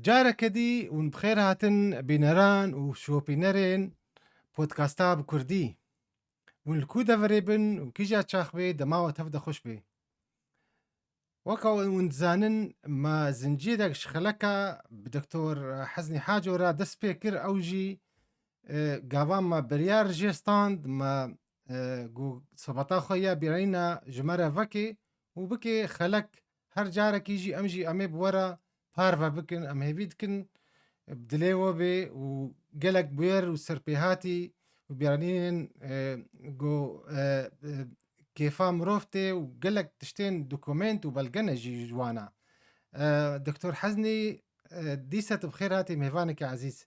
جارێکەدی ون بخێر هاتن بینەران و شۆپینەرێن پۆدکاستا bi Kurdî. Hûn li ku deverê bin û kîja çaxbê demawe tev de xweş bê. Weka hûn dizanin me zincîrek ji xeleka bi Dr. Hezmî Haco re dest pê kir ew jî gavan me biryar jê stand me got sebata xwe ya bîranîna ji me re vekê û bikê xelek her carekî jî em ê bi we re parve bikin, em hêvî dikin bi dilê we bê û gelek bûyer û serpêhatî û bîranînên got kêfa mirov tê û gelek tiştên dokûment û belgene jî ji wan e. Dr. Hezmî dîsa tu bi xêr hatî mêvanekî ezîz.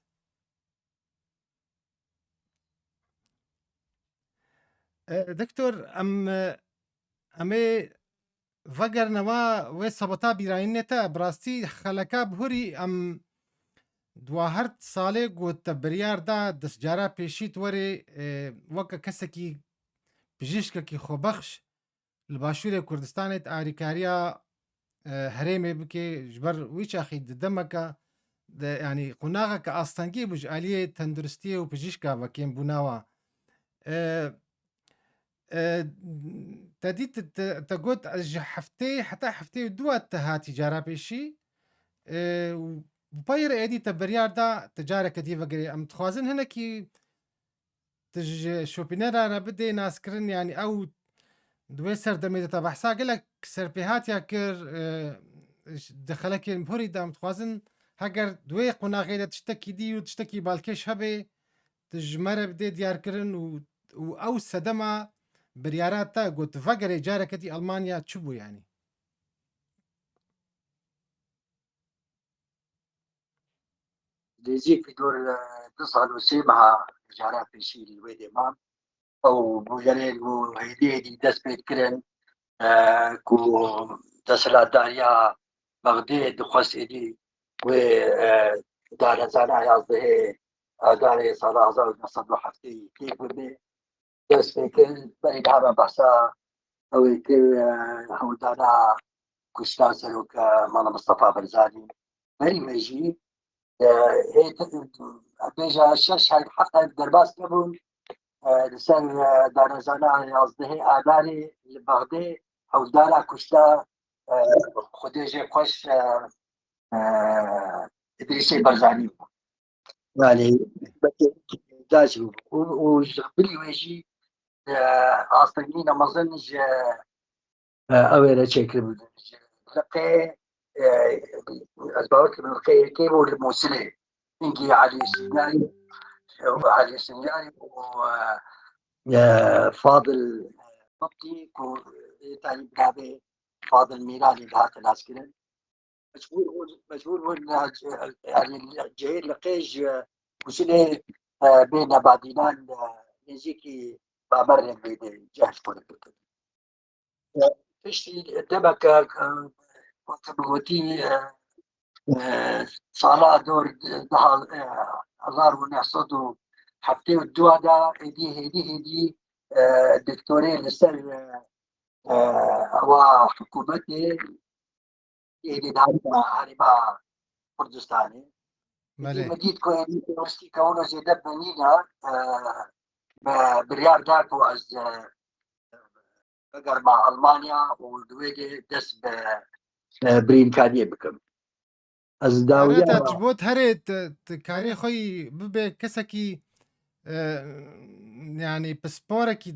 دکتۆر ئەم ê vegernewa wê sebata bîranînê te bi rastî xeleka bihûrî em dua her salê got te biryar da destcara pêşî tu werê weke kesekî bijîşkekî xwebexş li Başûrê Kurdistanê alîkariya herêmê bikê ji ber wî çaxî di demeka yanî qunaxeke astengî bû ji aliyê tenduristiyê û bijîşka vekêmbûna we. te dît te got ez ji heftê heta heftê û du te hatî cara pêşî û peyre êdî te biryar da te careke dî vegirî. Em dixwazin hinekî tu ji şopînera re bidê naskirin yanî ew di wê serdemê de te behsa gelek serpêhatiya kir di xelekên bihûrî de em dixwazin heger di wê qunaxê de tiştekî dî û tiştekî balkêş hebe tu ji me re bidê diyarkirin û ew sedema biryara te got tu vegerê careketî Almanya çi bû yanî? نزیک دور 2 سال و 3 ماه جارا پێشی وێ دێمام ئەو بوژەرێن و هەیدێدی دەست پێت کرن ku دەسەلاتداریya Bexdê dixwest êdî wê darezana yazdehê adarê sala 1970 têk bibe dest pê kir berî hema behsa ew ê kir hewdana kuşta Seroka Mala Mistefa Barzanî berî me jî bêje 6-7 derbas nebûn li ser darezana yazdehê adarê li Bexdê hewdana kuşta Xwedê jê xweş İdrîsê Barzanî bû. Yani daş bû û ji birî wê jî astengîna mezin ji ew ê re çêkiribûn. Liqê ez bawer kirim liqê yekê bû li Mosilê hingî Elî Sinyanî û Fadil Mubtî ku tanî birabê Fadil Mîranî dihatin naskirin مجبور بوون cihê liqê ji Mosilê bê nebadînan nêzîkî bamerên bêdê cehl kirin. Piştî demeke ku bi gotî sala dor 1972 da hêdî diktorê li ser ewa hikûmetê êdîdariya Herêma Kurdistanê medît ku westî kewna zêde benîne biryar da ku ez bigerma Almanya û di wê de dest bi birînkariyê bikim. Ez dawiya ji bo herê karê xwe bibe kesekî yanî pisporekî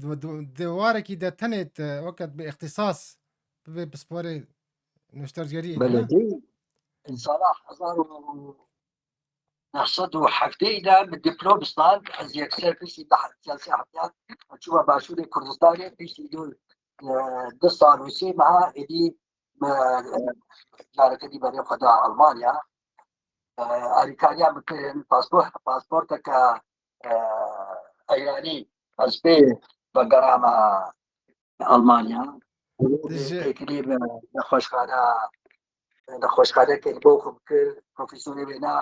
dewarekî de tenê weket bi ixtisas bibe pisporê nûştergeriyê ne? Sala 1970 da bi diplomistan ez yekser piştî siyasî heyat çûma Başûrê Kurdistanê piştî 2 sal û 3 meha êdî careketî berê xwe da Almanya alîkariya bikirin pasporteka eyranî ez pê vegerama Almanya têkilî bi nexweşxanekê li bo xwe bikir profesyorê wêne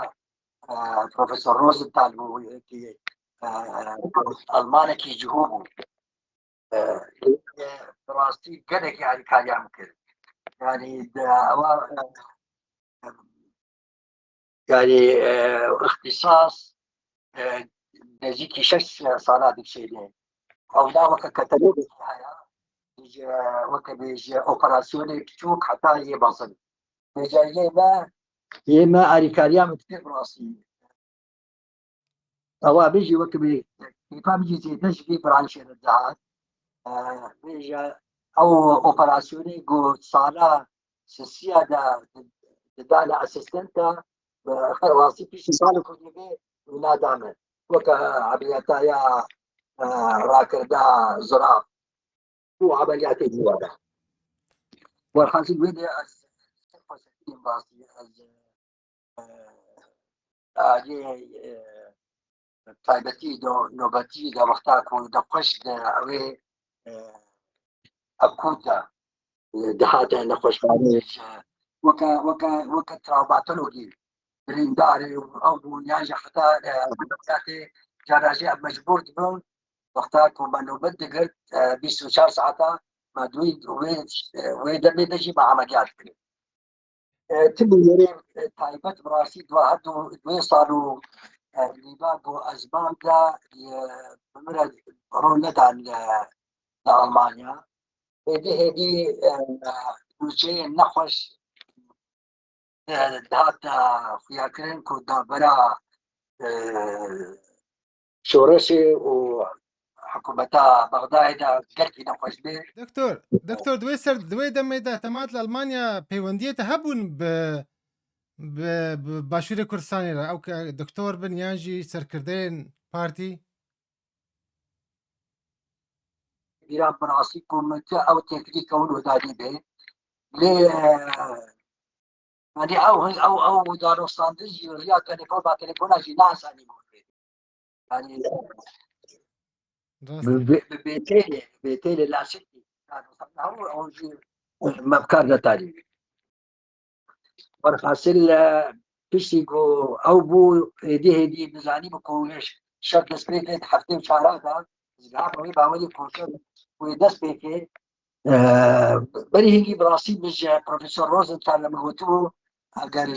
Profesör Rosenthal bû yekî Almanekî cihû bû bi rastî gelekî alîkariya bikir. Yani ewa يعني اختصاص نزيكي 6 ساڵات بچێنێ ئەودا وەکە کەتەلۆگێکی هەیە وەکە بێژە ئۆپەراسیۆنێک بچووک حتا یێ بەزن بێجا ئێمە ئاریکاریامت کرد ڕاستی ئەوا بێژی وەکە بێ کلیپا بجی زێدەشکی برانشێنە دەهات بێژە ئەو ئۆپەراسیۆنی گۆ ساڵا سسیە دەدا لە ئەسیستەنتە ڕاستی پیشی ساڵی کوردیبێ نادامێت وەکە عەمەلیاتایە ڕاکردا زراف و عەمەلیاتێکی وانە وەرحاصل وێنێ ئەز ڕاستی ئەز تایبەتی نۆبەتی لە وەختا کو دەخۆش ئەوێ ئەکوتە دەهاتە نەخۆشخانەیە وەکە تراوماتۆلۆگی بریندارێ ئەو بوونیاژە حتا کاتێ جاراژێ مەجبور دبن وەختا کو بە نۆبەت دەگرت 24 ساعتا مادووی وێ دەبێ دەژی بە عەمەلیات کرد تبو یێرێ تایبەت بڕاستی دوێ ساڵ و لیبا بۆ ئەزماندا بمرە ڕۆ نەدان لە ئەڵمانیا هێدی بودجەیە نەخۆش دهاتە خویاکردن کو دابەرا شۆڕەشێ و حکوومەتا بەغدایدا گەرکی نەخۆش بێ دکتۆر دوێ دەمێدا تەمات لە ئەلمانیا پەیوەندیەتە هەبوون بە باشووری کوردستانی را ئەو کە دکتۆر بن یانژی سەرکردەیەن پارتی ایران بەڕاستی کومەتە ئەو تێکری کەون وەدادی بێ لێ يعني او دارستان دجي ريا تليفون با تليفون اجي ناس اني يعني بيتيلي لا شتي كانوا او جي مبكار لتالي ورخاصل بيشيكو او بو هدي بزاني بكوش شكل سبريت حفتي وشارات زعما وي باولي كوشن ويدس بيكي بري هيجي براسي مش بروفيسور روزنتال لما قلتو اگر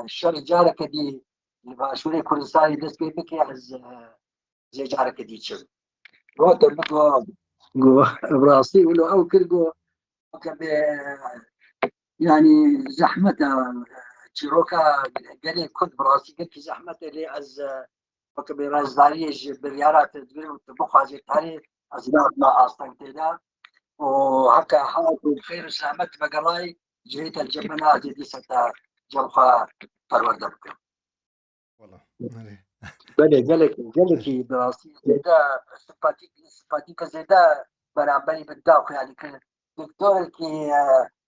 شر جارك دي باشووري كردستاني دس بيكي از زي جارك دي چم روت بقو براسي ولو او كرغو يعني زحمة تشيروكا قالي كنت براسي قلت زحمة اللي از وكبي رازداري بالريارات تبقى زي التاريخ أزناد ما أصلا كده وهكا حالكم بخير وسلامت بقراي جريت الجبنة دي ستا جوخا فرورد بكم والله قالك براسي زيدا سباتيك زيدا برابري بالداخل يعني كان دكتور كي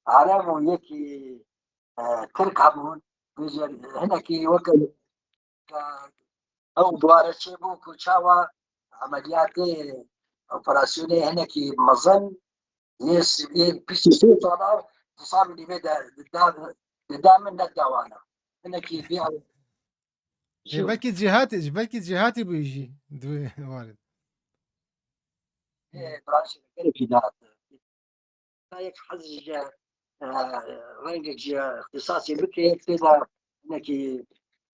عرب ويكي ترك عمون هنا كي وكل او دوار شيبو كوشاوا عملياتي اوبراسيوني هنا كي مظن يس بيسي صار تصار لي بدا من الدوانا هنا كي بيع بلكي جهاتي بيجي وارد برانش في ذات هيك حزج رنج اختصاصي بكي كذا انك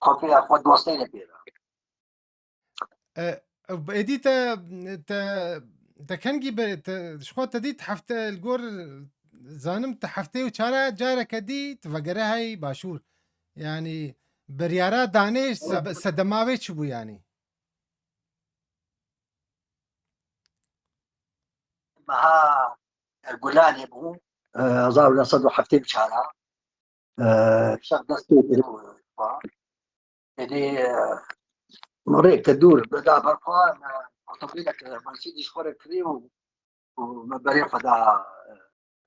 خفيها خد وسطين بيها ادي تا كنجي شخو تديت حفته الجور زانم تحفته وشارع جارك دي تفقره هاي باشور يعني بريارات دانيش سدماوي شبو يعني مها الجولاني بو زاروا لصدوا حفتين بشارع شاف دستو بيرو يعني مريك تدور بدا برقا تقريبا مرسيدس خورة كريم ومباريخ فدا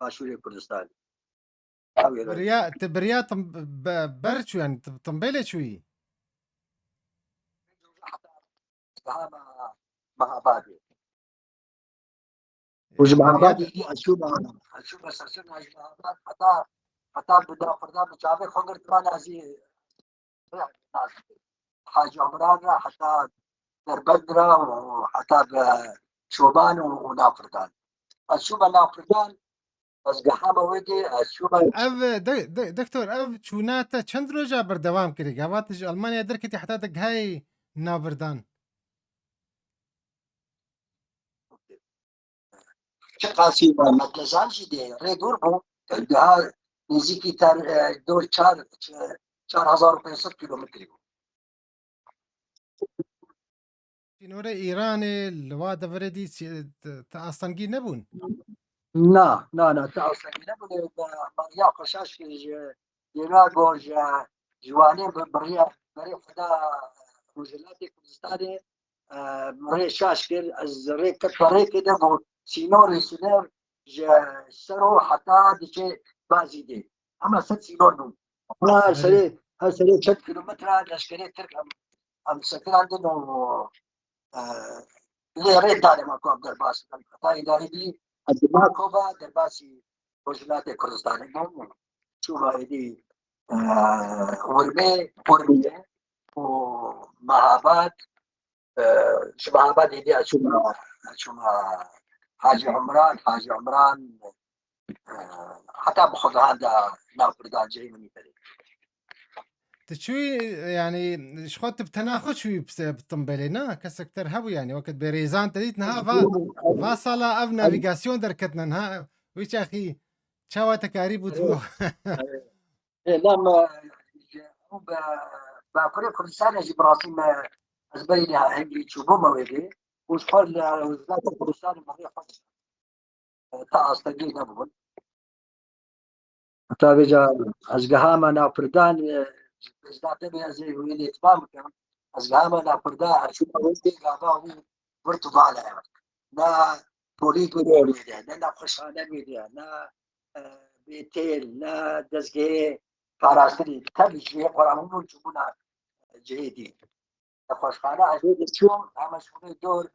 باشوري كردستان بريا برشو يعني تنبيلة شوي مع بادي وجمع بادي أشوف سرسنا جمع باد حتى بدا فردا بجابي خنگر تمانا زي حاج عمران حتى دربدرة وحتى بشوبان ونافردان الشوبة نافردان از گهام ودی از شو اف دكتور اف چوناتا چند روجا بردوام كري قاواتج المانيا دركتي حتى دك هاي نابردان چه قاسی با مدلزان جدی ری دور بو ده نزدیکی تر دور 4500 کیلومتری بود. نور ايراني الوا دفردي تاستنجي نبون نه نه نه تا اصلا نبوده مریا قشاش که دینا گوش جوانی برای خدا روزلات کردستان مرای شاش کرد از ریک که بود سینور سینر سرو حتی دیگه بازی دی اما ست سینور بود هر بله سری 4 کیلومتر لشکری ترک هم سکران دنو لیره داره ما کام در باس تا اداره دی از ما کوبا در باسی وجلات کردستان بود شو هایدی ورمه و مهاباد شبابات هدي شما حاجي عمران حتى بخذ هذا نافردان جاي من يتري تشوي يعني شخوت بتناخد شوي بتنبلينا كسكتر هبو يعني وقت بريزان تديت نها فاصلة اف نافيغاسيون دركتنا نها ويش اخي تشاوى تكاريب وتبو لما باكل كردستان يجي براسي ما ازبري لها هنجي تشوفوا مويدي وشحال وزلات كردستان ما هي خاصة تاعس تجي نبون تابجا ازقهاما نافردان زلات بها زي ويلي تمام كان ازقهاما نافردان شو ودي قابا ورتضى على نا توليد وليده نا خشانه ميديا نا بيتيل نا دزگه پاراستری تبجي قرامون جبنا جهدي خوشخانه عزیز چون همشون دور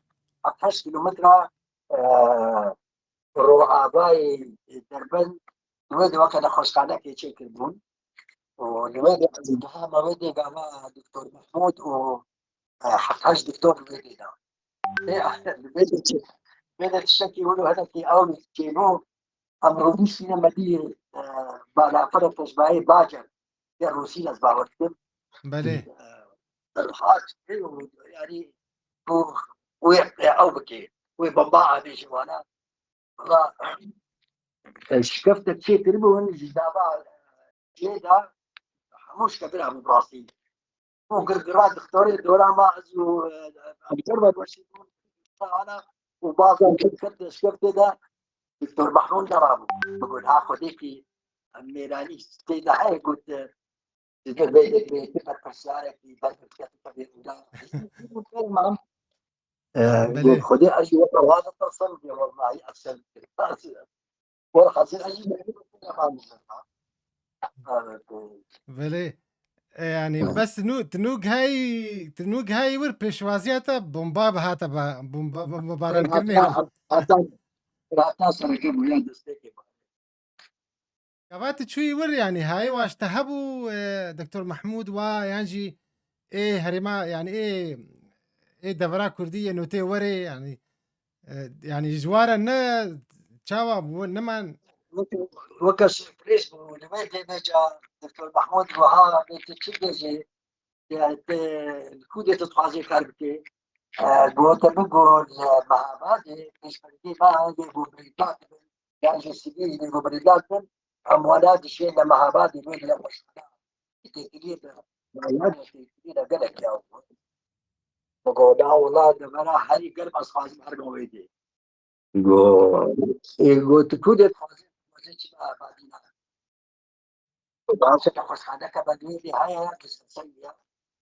8 کیلومتر رو آبای دربن نوید وقت خوشخانه که چه کردون و نوید از دها موید گاما دکتور محمود و 17 دکتور نوید دا نوید الشكي ولو هذا في أول كيلو أمرودي سينا مدير بالا فرق تشباهي باجر يا روسي از باورتم بله الحاج يعني هو او بكي وبابا بيجي وانا والله شفت شيء تربون جدابا جيدا مش كبيرة من راسي وقرقرات دكتوري دورا ما ازو اجرب وشي انا وبعضهم كنت شفت ده دكتور محمود درابو بقول ها خديكي ميراني تيدا هاي قلت تقول بيدك بيتك تسارك في بلد كتب المهم يقول بله خدي اجي وهذا تصل والله احسن والحصيل اجي بله يعني بس تنوج هاي ور بيشوازياتا بومبا بهاتا بومبا مبارن كرني هل حتى سرقه ويا دستك كبات تشوي ور يعني هاي واش تهبوا دكتور محمود ويانجي ايه هرما يعني ايه دفرا كردية نوتي وري يعني يعني جوارا نا تشاوا نمان وكس بريس ولماذا نجا دكتور محمود وها بتشجع الكودة تتخاذي كاربتي قلت بقول مع بعضي مش بدي ما يجيبوا بريدات يعني السبيل يجيبوا بريدات أموالات الشيء مع بعضي بين لا مش تكليف تكليف قالك يا بقول لا والله ده أنا حري قلب أصحاب أرجع ويدي قلت كودة تخاذي ما بعدين بعض الناس هذا كبدوي بهاي كسنسية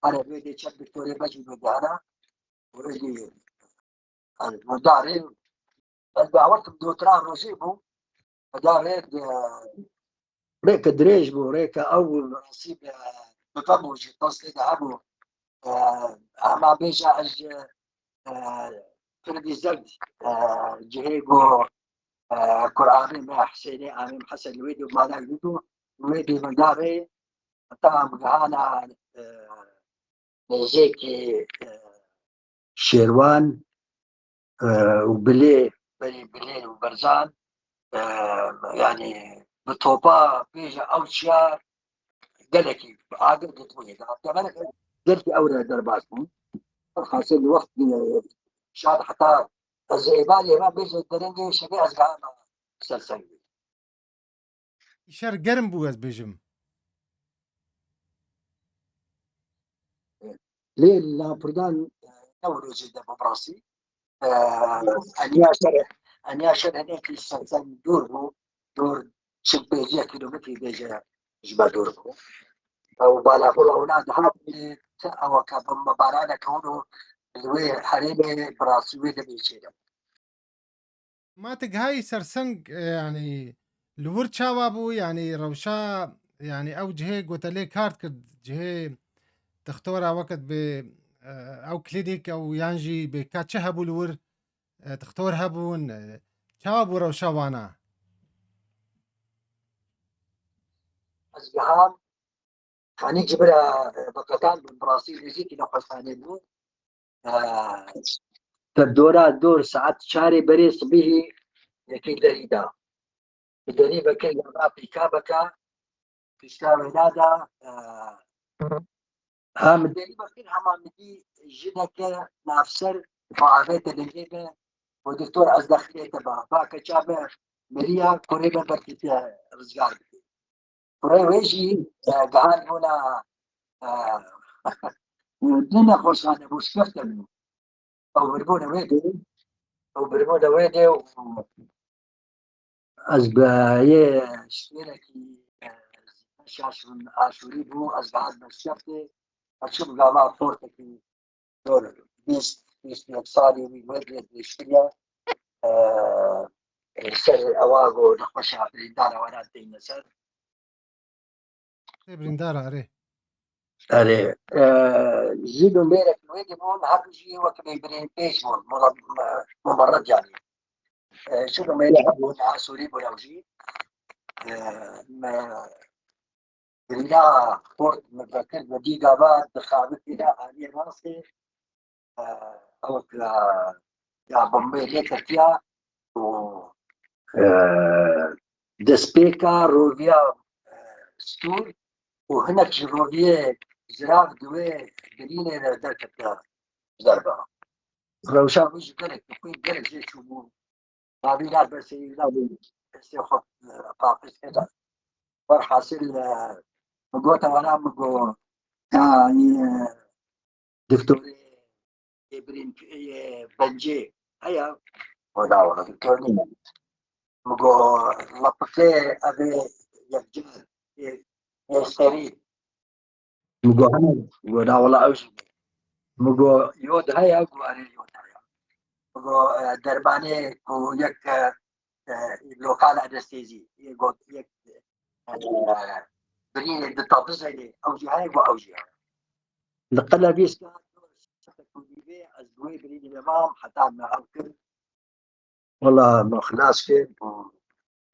أنا بدي شاب دكتور بجي بدانا ورجي المدرب الباورت بدوترا روزيبو مدرب ريك دريج بو ريك أول نصيب بفموج تصل ذهبوا أما بيجا أج فردي زد جهيبو قرآني ما حسيني آمين حسن الويديو ما لا يدو الويديو مداري طبعا مقهانا نيجيكي شيروان وبلي بلي وبرزان يعني بتوبا بيجا أو شيا قالكي عادل تطوي كمان قلت أورا درباسكم خاصة الوقت شاد حتى الزئبالي ما بيجي الدرنجي شبيه أزقام سلسل شر گرم بو از بيجم ليه لابردان نورو جدا ببراسي أني أشر هناك السلسل دور شبيجية كيلومتر بيجا جبا دوربو أو بالا فولا أولاد هاب أو كابم مبارانا كونو الوي حريمي براسوي دميشينا ما تقهاي سرسنگ يعني لور چاوا بو يعني روشا يعني او جهه قوتلي كارت كد جهه تختورا وقت ب او كلينيك او يانجي بكاتشه هبو لور تختور هبون چاوا بو روشا وانا أزقهام خاني جبرا بقتان بالبراسيل يزيكي لو حساني بو تدورا دور ساعات شاري بري صبيه يكي دريدا دري بكي يغا بيكا بكا كشتاوي نادا هم دري بكين هما مدي جنك نافسر فعافيت اللي ودكتور أزدخلية تبع باكا شابه مريا قريبا بركتها رزقار قريبا ويجي قهان هنا دينا خوشانة بوشكفت منه أو بربونا ويدي أزبايا شتيركي شاشون عاشوري بو أزباد بشكفت أشوف قاما فورتكي دولار بيست يقصالي ويودي يشتريا سر أواغو نخشها في الدارة وانا دينا سر بريندارا اري أري جيبوا ميرك الويدي بون هرجي وكبي برين بيش بون ممرض يعني شنو ميرك بون عاشوري بولاوجي لا فورت متذكر بديقة بعد دخلت إلى آلية راسي أو يا بومبي ليتر فيها و دسبيكا روفيا ستور وهناك روفيا زراف دوي قليلة دركة ضربة روشا مش قلق تكون قلق زي شو ما بينا بس لا بس ياخذ قاقس كذا فرحاصل مقوتا وانا مقو يعني دكتور ابرين بنجي هيا وداونا دكتور مقو لطفي ابي يفجر يستريد مقو هنا مقو داولا اوش مقو يود هيا مقو اني يود هيا مقو درباني كو يك لوكال انستيزي يقول يك برين بالتابزة اوجي هاي واوجي هاي لقلا بيس كان كونيبي ازوي برين الامام حتى ما اوكل والله ما خلاص كيف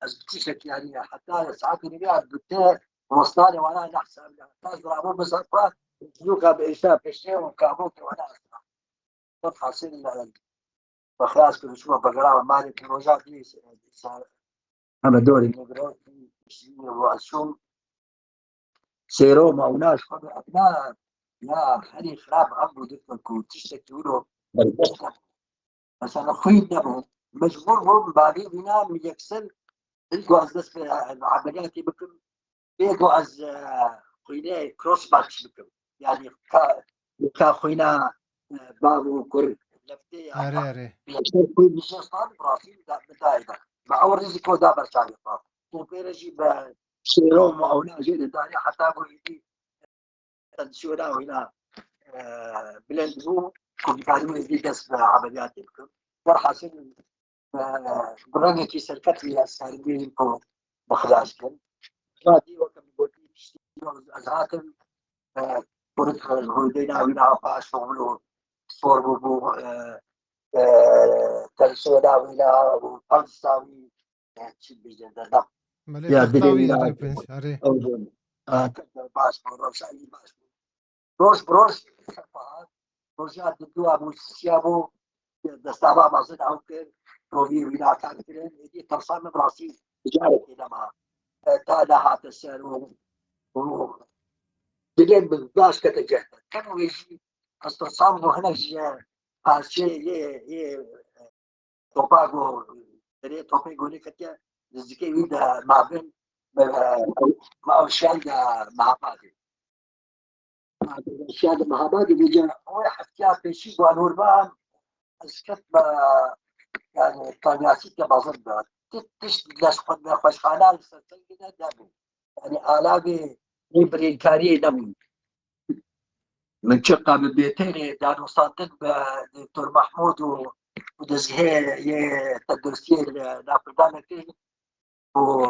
أثبتك يعني حتى ساعات نبيع الدكتور وصلاني وانا نحسب تزرع بس اقوى يوكا بإشاء بشيء وكابوك وانا أسمع حاصل بخلاص كل شوية بقرا مالي في الوجات دي أنا دوري نقرأ وأسوم سيرو ما وناش خذوا أبناء لا خلي خراب عمرو دكتور كنت تشتكي له بس أنا خوي نبه مجبور هم بابي بينام يكسل القوا از دست عملیاتی بکن بيجو از خوينا كروس باتش بكم يعني كا خوينا بابو كر لفتي اري اري خوي مش صار براسي بدايدا مع اول ريزيكو دا برشاوي طاب وبيرجي بشيروم او ناجي داني حتى اقول لي تنسيونا هنا بلند بو كنت قاعدين يدي دس عمليات بكم فرحة براني كي سلكت لي السالبين كو بخلاص كم فادي وكم بودي أزهاتم كنت هودينا وينا باش وعملوا صور بو تلسونا وينا وفلسطاوي شي بيجي ملي يا تختاوي دليل اري بنس اري أوزون تقدر باش بروش أي باش بروش بروشات دو أبو سيابو دستابا مصد أوكر روبي ولا كان كده دي ترسم براسي تجارة كده ما تادا هات السر و دلين بالباش كتجهد كانوا يجي استصاموا هنا جي هالشيء يه توباغو تري توباغو لكتيا نزكي ويدا ما بين ما أوشان مع بعض الأشياء مع بعض بيجي واحد كان بيشي وانوربان اسكت يعني كان ياسيك بظن تش لاش خدنا خوش حلال سنتين دابو يعني آلابي يبري كاري دم من شقة من بيتين دانو صادق دكتور محمود ودزهير يتدرسيه نافردانا كي و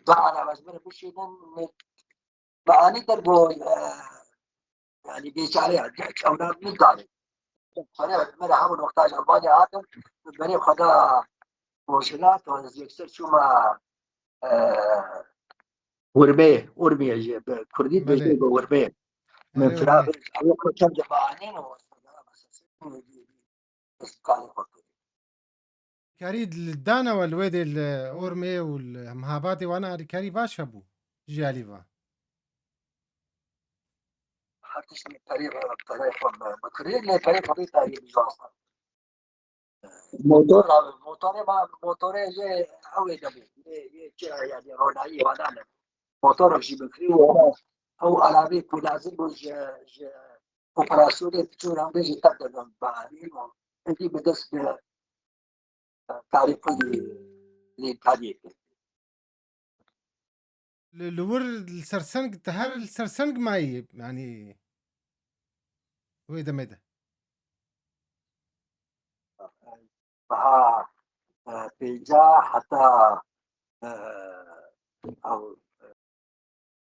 على مزمر بشيدن بأني دربو يعني بيشارع أو من داري أنا مرة حاول وقتاج أربعة عادم بني خدا وشلات ويكسر شو ما وربيه كردي بيجي بله وربيه من بله ورمي فراغ أو كم جبانين بس كان كاري الدانا والويد الأورمي والمهاباتي وأنا كاري باشبو جاليفا حتى طريقة بكرين طريقة بيتا هي بجواسة موتور ये أوي دبي ये كذا يعني روناي وانا موتور شيء بكري وانا أو على بيك ولازم بوج أوبراسيون تجون عم بيجي تبدأ بعدين أنتي بدس تعرف اللي تعرف لور السرسنج تهر السرسنج ماي يعني ويدا ميدا مع بيجا حتى أو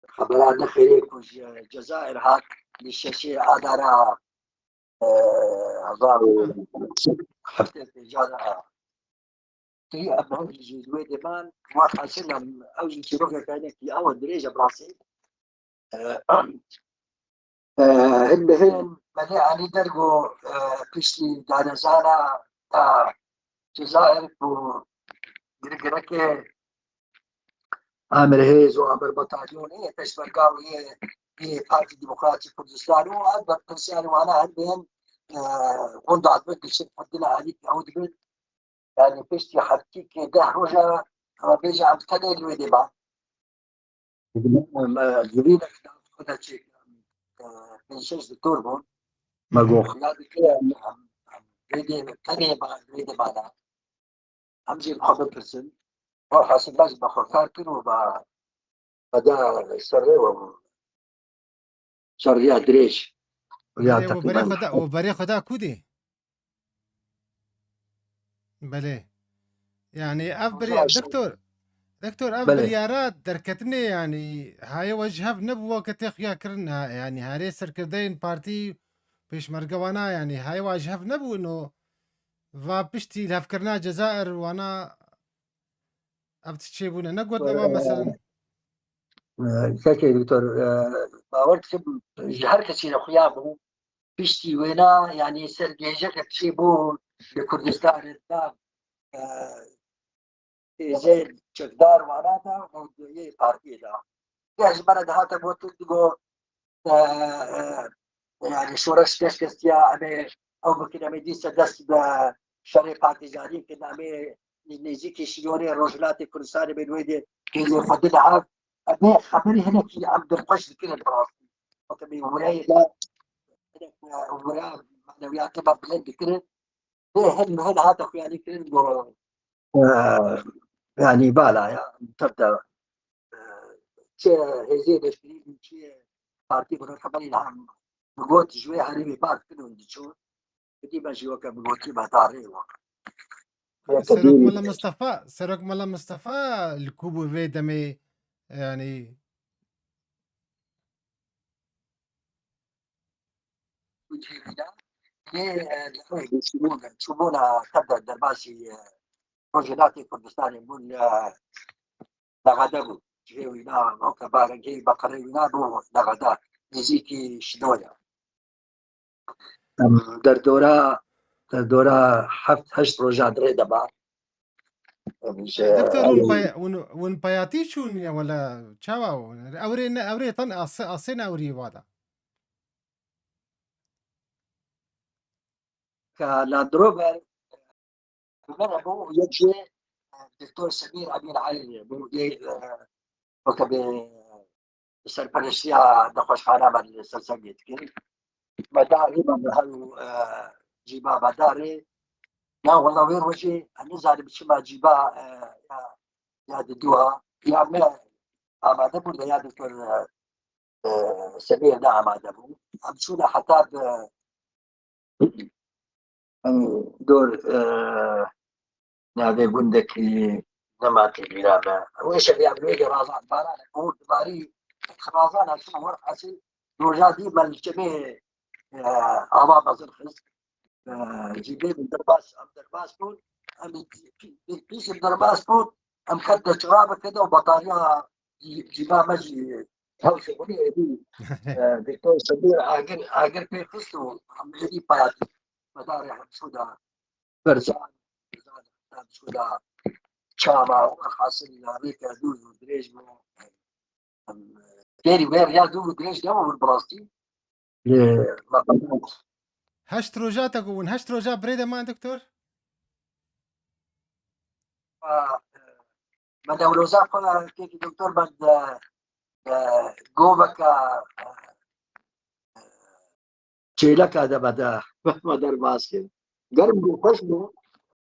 خبرات داخلية كوج الجزائر هاك للشاشة عادنا أظهروا حتى بيجا تي أبناء الجزوة دمان ما حاسنا أو يشروك كانت في أول درجة براسي اللي هي مليئة درجو بيشتي دانزانا جزائر و جرجركي عامر هيز وعامر بطاليون هي تشبرقاو هي بارتي ديمقراطي كردستان وأكبر تنسيان وأنا عندهم غندو عدبت الشيء حدنا عليك عود بيت يعني بيشتي حركيك ده رجا بيجي عم تكلم الويدي بعد جبينك خدها شيء بنشيش التوربون ما جو خلال كده ويدي كده بعد ويدي بعدها أمشي بحضر برسل وحاسب لازم بخوفار كنو بدا سرية شرية دريش ويا بله تقريبا وبري خدا كودي بله يعني أفبري دكتور بله أفبريارات دركتني يعني هاي وجهه نبوة كتيخ يا كرنها يعني هاري سركردين بارتي بيش مرقوانا يعني هاي وجهه نبو إنه فبشتي لهفكرنا جزائر وانا ابتشيبونا نقود نوا مثلا كاكي دكتور باورت كم جهر كثير خيابه بيشتي وينا يعني سر جيجك تشيبو لكردستان الدام زين شقدار معناتها ويي بارتي دا جاهز بلد هاتا بوتو يعني شورش كشكستيا أمي أو ممكن أمي دي سدس بشري بارتيزاني كنا أمي نزيكي شيوني رجلات كردستان بنويدي كي فضل عام أمي خبري هنا كي عبد القش كنا براسي وكمي ولاية لا ولاية معنويات تبع بلد كنا هن هذا يعني كنا يعني بالا تبدأ هزيد شديد شيء بارتي بنا خبري نعم بقول شوية هريمي بارت كده وندشون بدي ماشي وكا بقول ما تعرف سرق ملا مصطفى الكوبو في دمي يعني يشوفونا تبدا الدرباسي رجلاتي كردستاني من لغدبو جيوينا وكا بارنجي بقرينا بو لغدا نزيكي شنويا دردورا دورا حفت هشت روجا دري دبا مش دكتور ون بياتي شون يا ولا تشاو اوري طن اصين اوري وادا كلا دروبر مرة بو يجي الدكتور سمير أمين علي بو وكبي سرپرستیا نخوشخانه من سلسلت کرد مداری من هلو جیبا مداری یا والله وين وجه نزعل بشما جیبا یا ددوها یا ما آماده بود یا دکتر سمير ده آماده بود همشون حتی دور نادي بندكي نمات البلاد ويش اللي يعملوا رازان بارا نقول باري خرازان عشان ورق عسل روجادي من الجميع أمام الخلص جيبي من درباس بون أم بيش درباس بون أم خد شرابة كده وبطارية جيبها مجي هاوش ولي دي دكتور سمير عاقل في خصو أم يدي بياتي مداري حمشودا فرزان حمشودا شابا حاصل أمريكا دوز ودريج كيري وير يا دوز ودريج دوا بالبراستي لمقامات هشت روجات اقول هشت روجات بريده ما دكتور ما دولوزا قال كيف دكتور بد جوبك شيلك هذا بدا ما دار باسكت قرب خشبه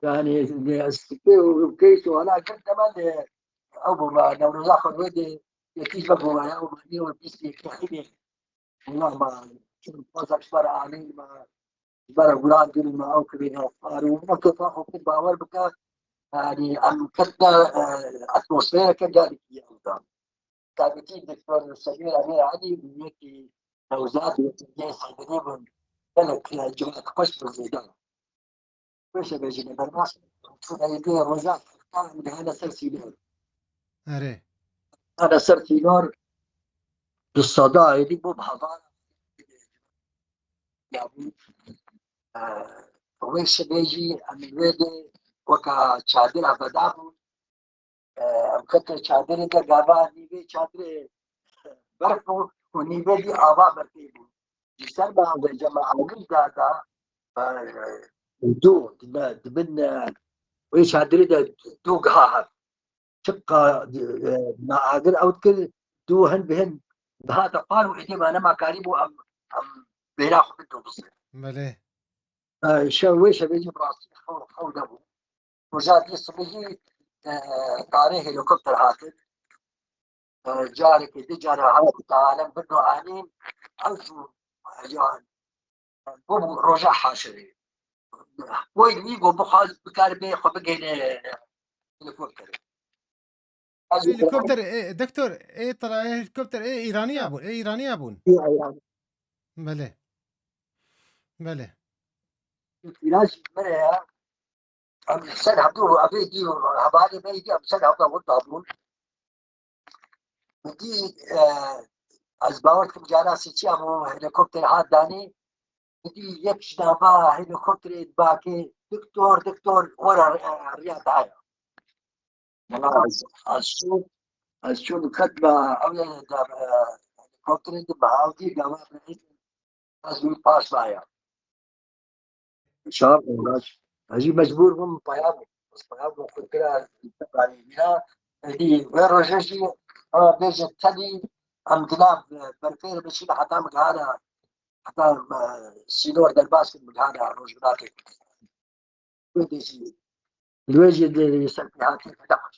يعني استكي وكيسو انا كنت كمان ابو ما دولوزا خد ودي يكيش بقوا يا ابو مني وبيسي كحيبي والله ما كنت بصر شبر علي ما شبر غلان دي ما او كبير فارو ما كنت اخو كنت باور بك يعني ام كنت اتموسفير كان قال لي كابتن دكتور سمير أمير علي بيجي توزيعات وتجهيز تقريبا ثلاث جمعة قشر الزيدان وش بيجي بالناس تكون هذه رجال من هذا سلسلة اري هذا سلسلة بالصداع اللي مو بحضارة يعني وش بيجي من وين وكا شادر أبداه كنت شادر ده جابا نيجي شادر برفو ونيجي دي آبا برتيبو جسر بعض الجماعة وقلت دو من ويش هادري دو قهاها شقة مع عادل أو كل دو هن بهن بهذا قالوا إحنا ما أنا ما كاريبو أم بيلاخو بدو بصير بله شو ويش بيجي براسي حول أبو وجات يصبحي طاري هليكوبتر هاتف جاري كده جاري هذا تعالم بدو عانين ألفو يعني بو رجع حاشري وين يجوا بخاز بكاربي خبقين هليكوبتر هليكوبتر إيه دكتور ايه طلع ايه هليكوبتر ايه ايراني ابون ايه ايراني ابون بله بله علاج مرة سنة عبدو أبي دي هبالي ما يجي سنة عبدو والطابون ودي از باور کم جانا سيتي أبو هليكوبتر هاد داني ودي يكش دابا هليكوبتر باكي دكتور ورا رياض عايا والله از شو كتبة أولا هليكوبتر دي بهاودي قامت از من باس معايا شاب وراش هجي مجبور هم بيابو بس بيابو كنت كده يعني بنا دي غير رجشي بيجي تاني ام دلاب برفير بشيل حتى مقانا حتى سينور دلباس مقانا روج بلاكي ودي الوجه اللي يسمي هاتي فتح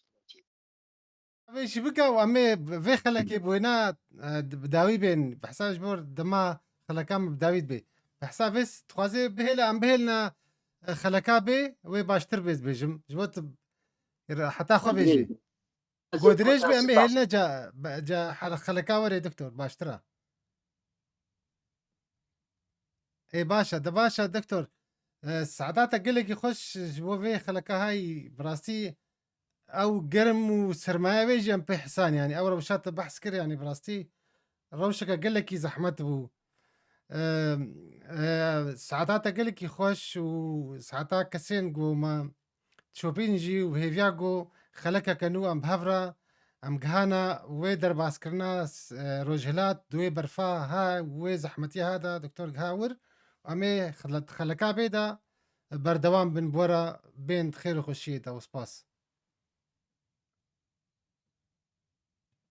ايش بقى وامي في خلك بوينا بداوي بين بحساب جبور دما خلكام بداوي بي بحساب بس تخازي بهلا ام بهلنا خلكا بي وي باشتر بيز بيجم جبوت حتى خو بيجي قدريش بي ام بهلنا جا خلكا وري دكتور باشترا اي باشا ده باشا دكتور سعاداتك قلك يخش جبو في خلكا هاي براستي او قرم وسرمايه بيجي ام بحسان يعني او روشات بحث كر يعني براستي روشك قال لك زحمت بو ساعتا gelekî xweş û saeta kesên ku me şopîn jî û hêviya ku xelekeke nû em bi hev re em gihana wê derbaskirina rojhilat di wê berfa ha wê zehmetiya ha de Dr. giha wir em ê xeleka bê de berdewam bin bi we re bên xêr û xweşiyê de. Spas.